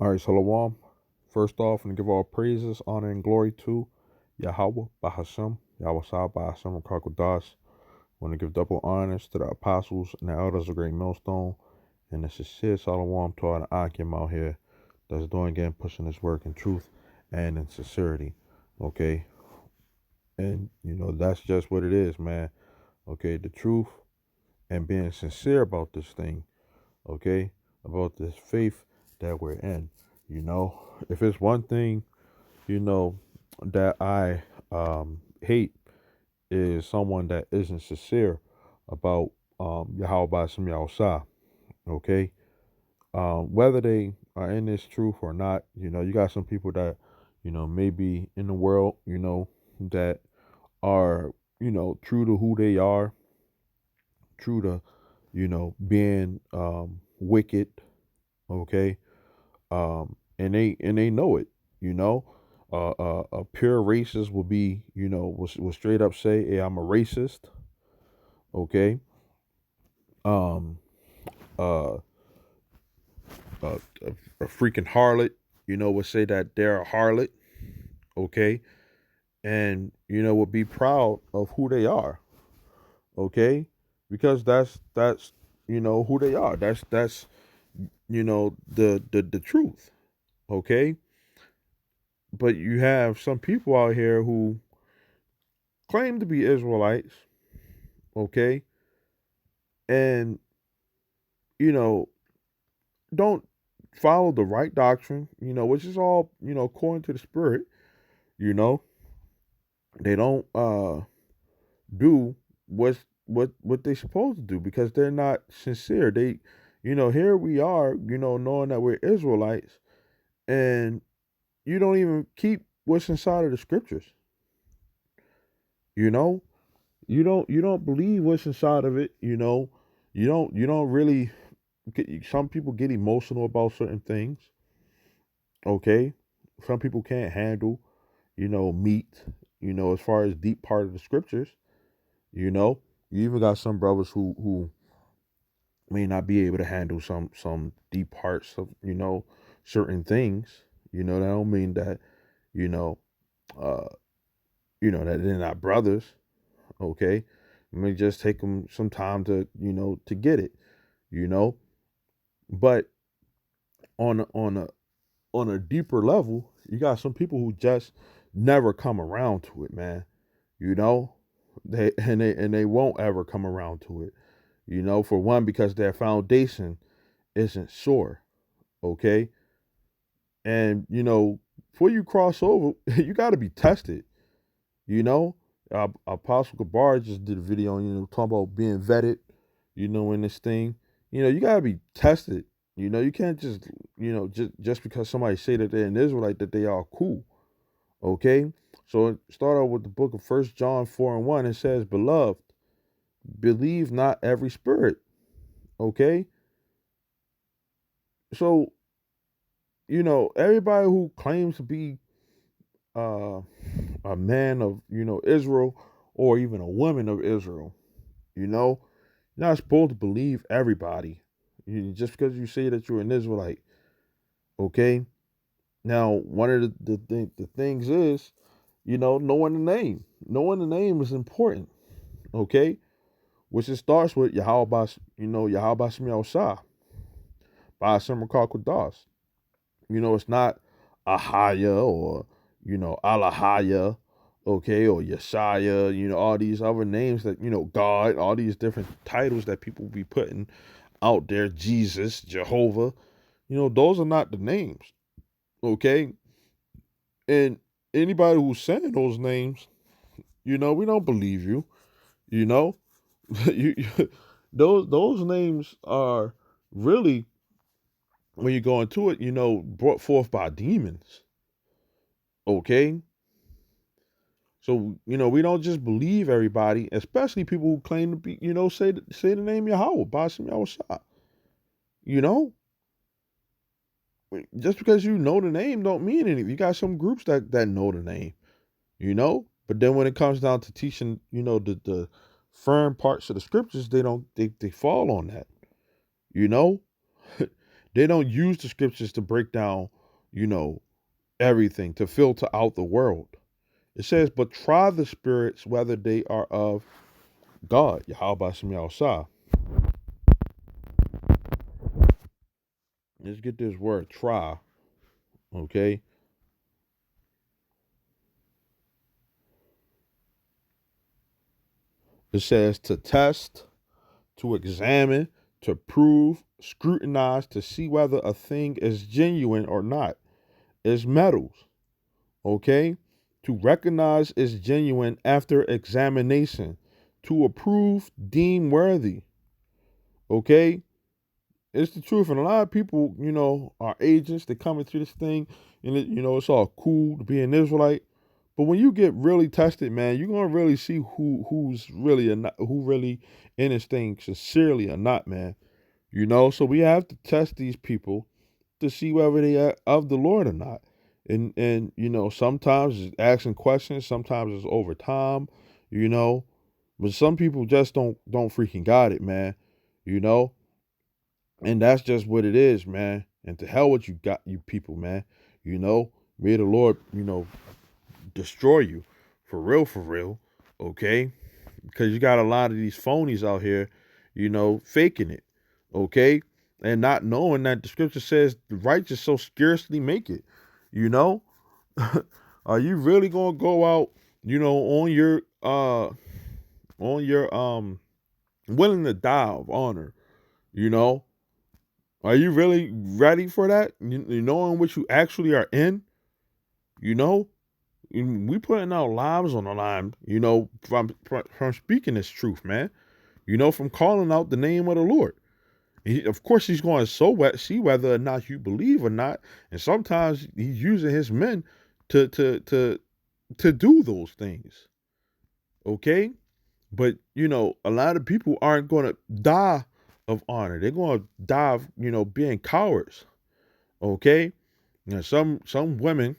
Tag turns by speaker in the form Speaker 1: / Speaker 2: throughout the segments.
Speaker 1: All right, Shalom. First off, and give all praises, honor, and glory to Yahweh, Bahashem, Yahweh Sah, Bahashem, Rakakodas. Want to give double honors to the apostles and the elders of Great Millstone, and the sincere Shalom to all the Akim out here that's doing again, pushing this work in truth and in sincerity. Okay, and that's just what it is, man. Okay, the truth and being sincere about this thing. Okay, about this faith that we're in. If it's one thing, that I hate is someone that isn't sincere about Yahweh Shem Yahusha. Okay, whether they are in this truth or not, you got some people that maybe in the world, that are true to who they are, true to being wicked. Okay, and they know it. You know, a pure racist will be, will straight up say, "Hey, I'm a racist." Okay, um, uh, a freaking harlot, would say that they're a harlot. Okay, and would be proud of who they are. Okay, because that's who they are. That's the truth. Okay, but you have some people out here who claim to be Israelites, okay, and you know don't follow the right doctrine, which is all according to the Spirit. You know, they don't do what they supposed to do because they're not sincere. They, here we are, knowing that we're Israelites, and you don't even keep what's inside of the scriptures. You know, you don't believe what's inside of it. You don't really some people get emotional about certain things. Okay, some people can't handle meat. As far as deep part of the scriptures. You know, you even got some brothers who may not be able to handle some deep parts of certain things. That don't mean that you know uh that they're not brothers. Okay, it may just take them some time to to get it. You know, but on a on a deeper level, you got some people who just never come around to it, man. You know, they won't ever come around to it. For one, because their foundation isn't sure. Okay, and before you cross over, you got to be tested. You know, Apostle Gabar just did a video, talking about being vetted. In this thing, you got to be tested. You can't just just because somebody say that they're an Israelite that they are cool. Okay, so start out with the book of First John 4:1. It says, "Beloved, believe not every spirit." Okay, so everybody who claims to be uh, a man of Israel or even a woman of Israel, you're not supposed to believe everybody. Just because you say that you're an Israelite. Okay, now one of the things is knowing the name. Knowing the name is important. Okay, which it starts with Yahweh, Yahweh Shemiel Shah, by Summer Kakudas. It's not Ahaya or, Alahaya, okay, or Yeshaya, all these other names that, God, all these different titles that people be putting out there, Jesus, Jehovah, those are not the names, okay? And anybody who's saying those names, we don't believe you, you know? Those names are really, when you go into it, brought forth by demons. Okay. So, we don't just believe everybody, especially people who claim to be, say the name Yahweh, Bashim Yahushua. You know, just because you know the name don't mean anything. You got some groups that know the name, but then when it comes down to teaching, the firm parts of the scriptures, they don't they fall on that, you know. They don't use the scriptures to break down, you know, everything, to filter out the world. It says, but try the spirits whether they are of God. Yahweh Shem Yahusha. Let's get this word try. Okay. It says to test, to examine, to prove, scrutinize, to see whether a thing is genuine or not. It's metals. Okay. To recognize is genuine after examination. To approve, deem worthy. Okay. It's the truth. And a lot of people, are agents. They come into this thing and it's all cool to be an Israelite. But when you get really tested, man, you're gonna really see who's really who really in this thing sincerely or not, man. So we have to test these people to see whether they are of the Lord or not. And sometimes it's asking questions, sometimes it's over time, you know. But some people just don't freaking got it, man. You know? And that's just what it is, man. And to hell with you people, man. May the Lord, destroy you. For real. Okay? Because you got a lot of these phonies out here, faking it. Okay? And not knowing that the scripture says the righteous so scarcely make it. You know? Are you really gonna go out, on your willing to die of honor, you know? Are you really ready for that? You knowing what you actually are in? You know? We putting our lives on the line, from speaking this truth, man. From calling out the name of the Lord. Of course, he's going to see whether or not you believe or not. And sometimes he's using his men to do those things. Okay? But, a lot of people aren't going to die of honor. They're going to die of, being cowards. Okay? Some women,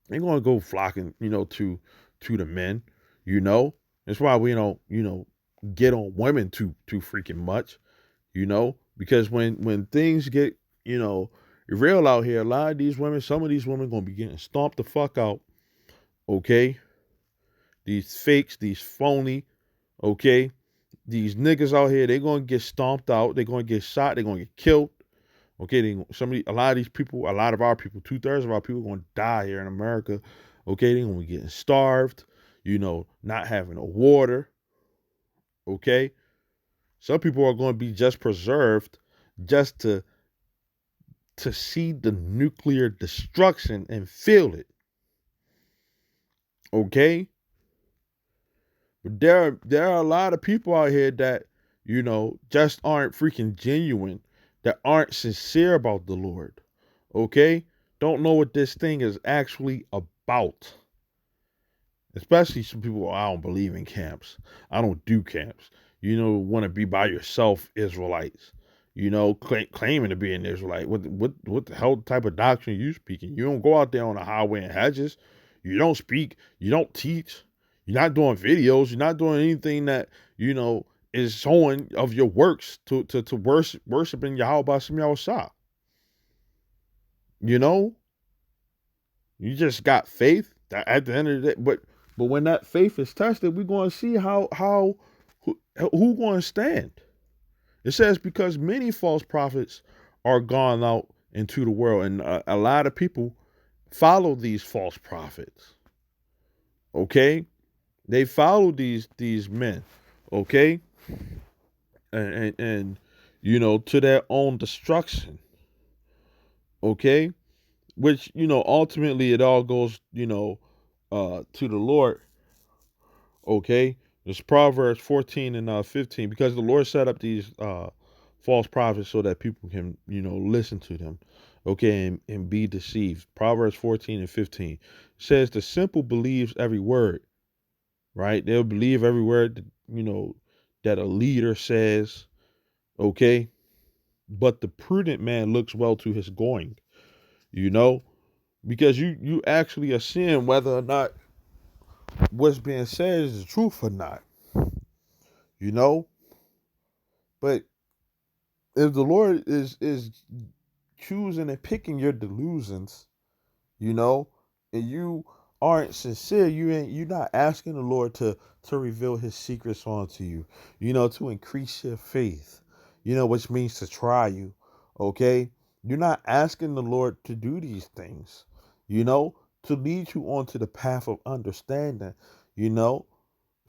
Speaker 1: they're going to go flocking, to the men, you know. That's why we don't, get on women too freaking much, because when things get, real out here, a lot of these women, some of these women going to be getting stomped the fuck out. Okay? These fakes, these phony, okay? These niggas out here, they're gonna get stomped out. They're gonna get shot. They're gonna get killed. Okay, a lot of these people, a lot of our people, 2/3 of our people, are gonna die here in America. Okay, they're gonna be getting starved. Not having no water. Okay, some people are gonna be just preserved, just to see the nuclear destruction and feel it. Okay, but there are a lot of people out here that, just aren't freaking genuine, that aren't sincere about the Lord. Okay? Don't know what this thing is actually about. Especially some people, "Oh, I don't believe in camps. I don't do camps. Want to be by yourself, Israelites. Claiming to be an Israelite. What the hell type of doctrine are you speaking? You don't go out there on the highway and hedges. You don't speak. You don't teach. You're not doing videos. You're not doing anything that, is showing of your works to worshiping Yahweh Bashem Yahushua. You know? You just got faith at the end of the day. But when that faith is tested, we're going to see who going to stand. It says because many false prophets are gone out into the world, and a lot of people follow these false prophets. Okay, they follow these men. Okay, and to their own destruction. Okay, which ultimately it all goes to the Lord. Okay, it's Proverbs 14 and 15, because the Lord set up these false prophets so that people can listen to them. Okay, and be deceived. Proverbs 14 and 15 says the simple believes every word. Right, they'll believe every word that a leader says. Okay, but the prudent man looks well to his going. Because you actually are seeing whether or not what's being said is the truth or not. But if the Lord is choosing and picking your delusions, you know, and you aren't sincere, you're not asking the Lord to reveal his secrets onto you, to increase your faith, which means to try you. Okay? You're not asking the Lord to do these things, you know, to lead you onto the path of understanding, you know,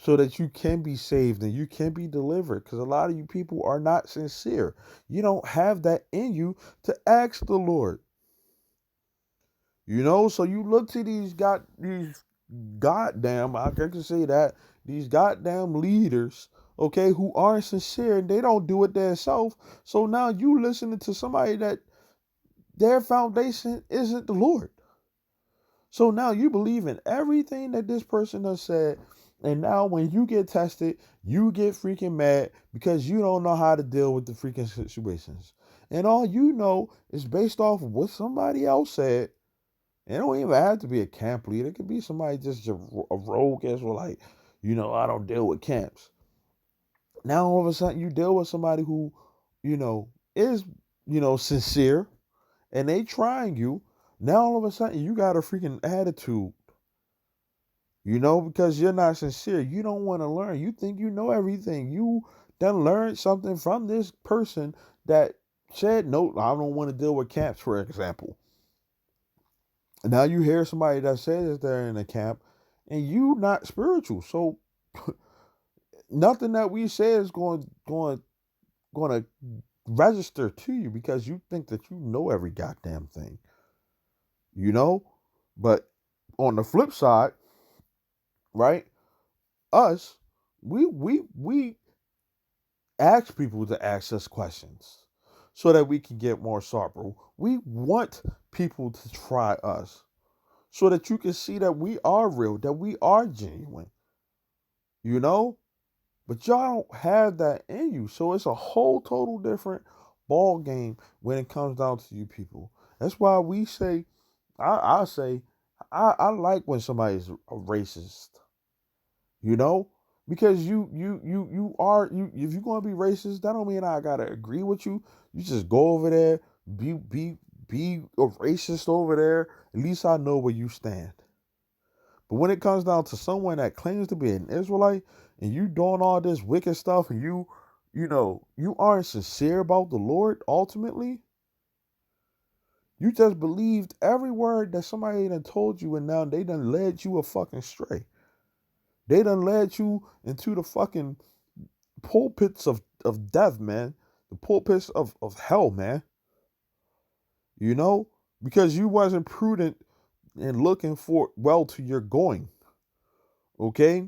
Speaker 1: so that you can be saved and you can be delivered. Because a lot of you people are not sincere. You don't have that in you to ask the Lord. So you look to these goddamn, I can say that, these goddamn leaders, okay, who aren't sincere and they don't do it themselves. So now you listening to somebody that their foundation isn't the Lord. So now you believe in everything that this person has said. And now when you get tested, you get freaking mad because you don't know how to deal with the freaking situations. And all you know is based off of what somebody else said. It don't even have to be a camp leader. It could be somebody just a rogue Israelite. I don't deal with camps. Now all of a sudden you deal with somebody who, is, sincere and they trying you. Now all of a sudden you got a freaking attitude, because you're not sincere. You don't want to learn. You think you know everything. You done learned something from this person that said, no, I don't want to deal with camps, for example. Now you hear somebody that says they're in a camp and you not spiritual. So nothing that we say is going to register to you because you think that you know every goddamn thing. You know? But on the flip side, right? Us, we ask people to ask us questions so that we can get more sharper. We want people to try us so that you can see that we are real, that we are genuine, you know? But y'all don't have that in you. So it's a whole total different ball game when it comes down to you people. That's why we say, I say, I like when somebody's a racist, you know? Because you are you if you're gonna be racist, that don't mean I gotta agree with you. You just go over there, be a racist over there. At least I know where you stand. But when it comes down to someone that claims to be an Israelite and you doing all this wicked stuff and you aren't sincere about the Lord ultimately, you just believed every word that somebody done told you and now they done led you a fucking stray. They done led you into the fucking pulpits of death, man. The pulpits of hell, man. You know? Because you wasn't prudent in looking for well to your going. Okay?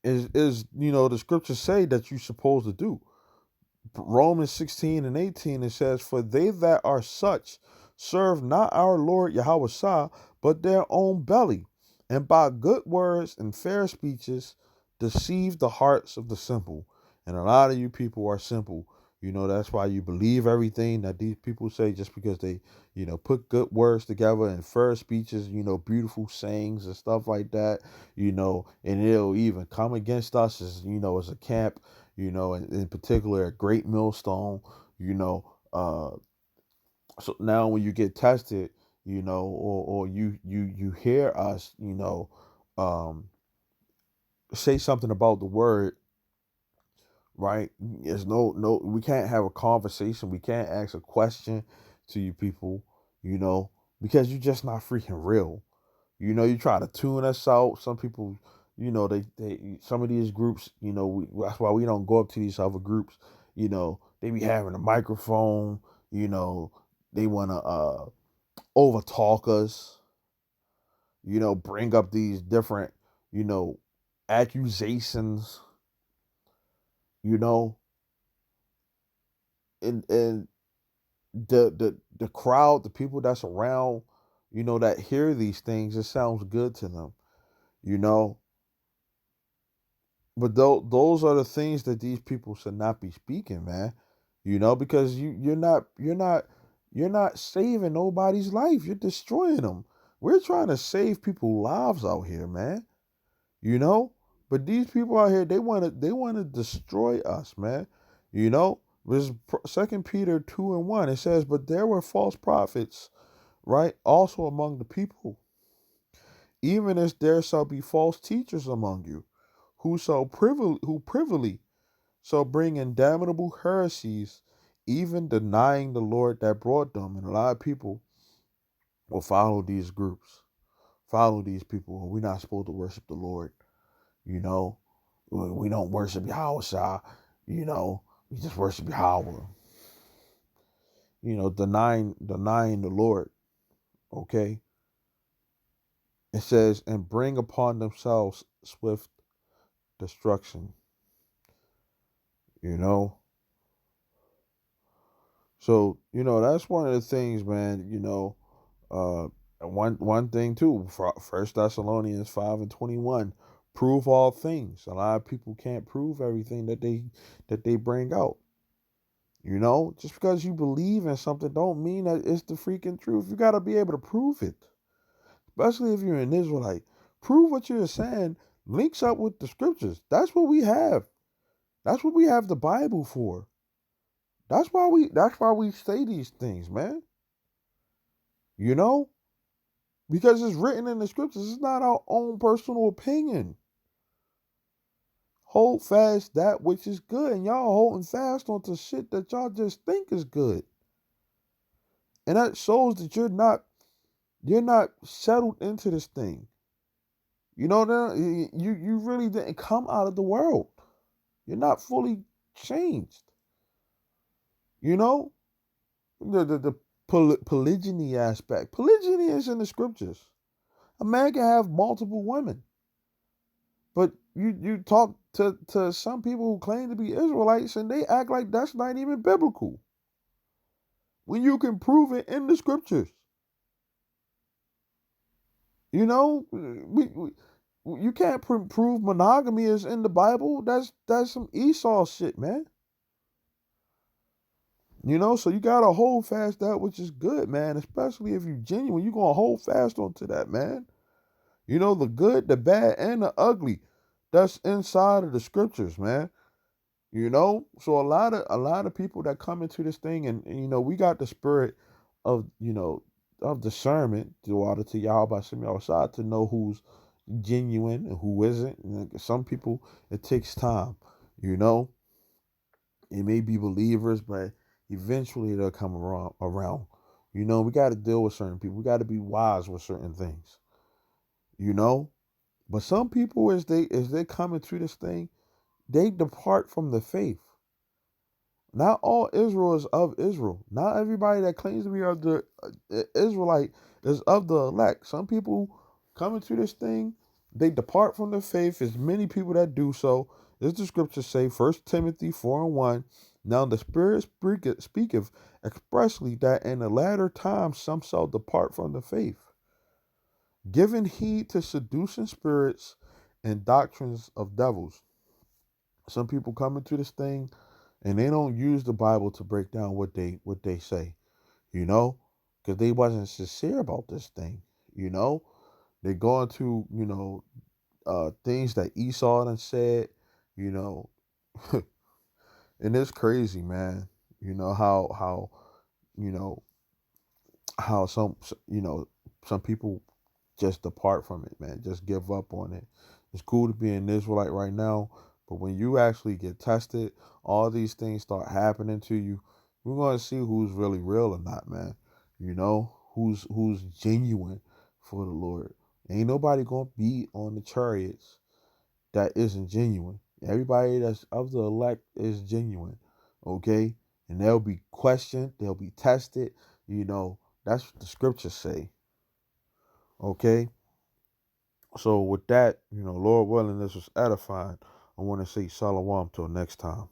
Speaker 1: Is the scriptures say that you're supposed to do. Romans 16 and 18, it says, for they that are such serve not our Lord Yahweh Shah, but their own belly, and by good words and fair speeches deceive the hearts of the simple. And a lot of you people are simple. That's why you believe everything that these people say just because they, put good words together and fair speeches, beautiful sayings and stuff like that, and it'll even come against us as a camp, in particular a great millstone, so now when you get tested, or you hear us, um, say something about the word, right? There's no, we can't have a conversation. We can't ask a question to you people, you know, because you're just not freaking real. You try to tune us out. Some people, they some of these groups, that's why we don't go up to these other groups. They be having a microphone. They want to overtalk us. Bring up these different, you know, accusations. You know, and the crowd, the people that's around, that hear these things, it sounds good to them. You know, But those are the things that these people should not be speaking, man. Because you're not saving nobody's life. You're destroying them. We're trying to save people's lives out here, man. You know? But these people out here, they wanna destroy us, man. You know? This is 2 Peter 2:1. It says, "But there were false prophets, right, also among the people, even as there shall be false teachers among you, who privily shall bring in damnable heresies, even denying the Lord that brought them." And a lot of people will follow these groups, follow these people. We're not supposed to worship the Lord, you know. We don't worship Yahweh, we just worship Yahweh, denying the Lord, okay? It says, "And bring upon themselves swift destruction," you know. So, that's one of the things, man, uh one thing too, First Thessalonians 5:21, prove all things. A lot of people can't prove everything that they bring out. Just because you believe in something don't mean that it's the freaking truth. You got to be able to prove it, especially if you're an Israelite. Prove what you're saying links up with the scriptures. That's what we have. That's what we have the Bible for. That's why we say these things, man. You know? Because it's written in the scriptures. It's not our own personal opinion. Hold fast that which is good. And y'all holding fast onto shit that y'all just think is good. And that shows that you're not settled into this thing. You really didn't come out of the world. You're not fully changed. You know? The polygyny aspect. Polygyny is in the scriptures. A man can have multiple women. But you talk to some people who claim to be Israelites and they act like that's not even biblical. When you can prove it in the scriptures. You can't prove monogamy is in the Bible. That's some Esau shit, man. So you gotta hold fast that which is good, man. Especially if you're genuine, you're gonna hold fast onto that, man. The good, the bad, and the ugly. That's inside of the scriptures, man. So a lot of people that come into this thing, and we got the spirit of discernment through order to Yahweh outside to know who's genuine and who isn't. And like, some people, it takes time. you know it may be believers, but eventually they'll come around. We got to deal with certain people. We got to be wise with certain things. you know but some people, as they come into this thing, they depart from the faith. Not all Israel is of Israel. Not everybody that claims to be of the Israelite is of the elect. Some people come into this thing, they depart from the faith. There's many people that do so. As the scriptures say, 1 Timothy 4:1, "Now the Spirit speaketh expressly that in the latter times some shall depart from the faith, giving heed to seducing spirits and doctrines of devils." Some people come into this thing and they don't use the Bible to break down what they say, you know, because they wasn't sincere about this thing. You know, they go into things that Esau done said, you know, and it's crazy, man. You know you know how some people just depart from it, man. Just give up on it. It's cool to be an Israelite right now, but when you actually get tested, all these things start happening to you. We're gonna see who's really real or not, man. Who's genuine for the Lord. Ain't nobody gonna be on the chariots that isn't genuine. Everybody that's of the elect is genuine, okay? And they'll be questioned, they'll be tested. That's what the scriptures say, okay? So with that, Lord willing, this was edifying. I want to say shalom till next time.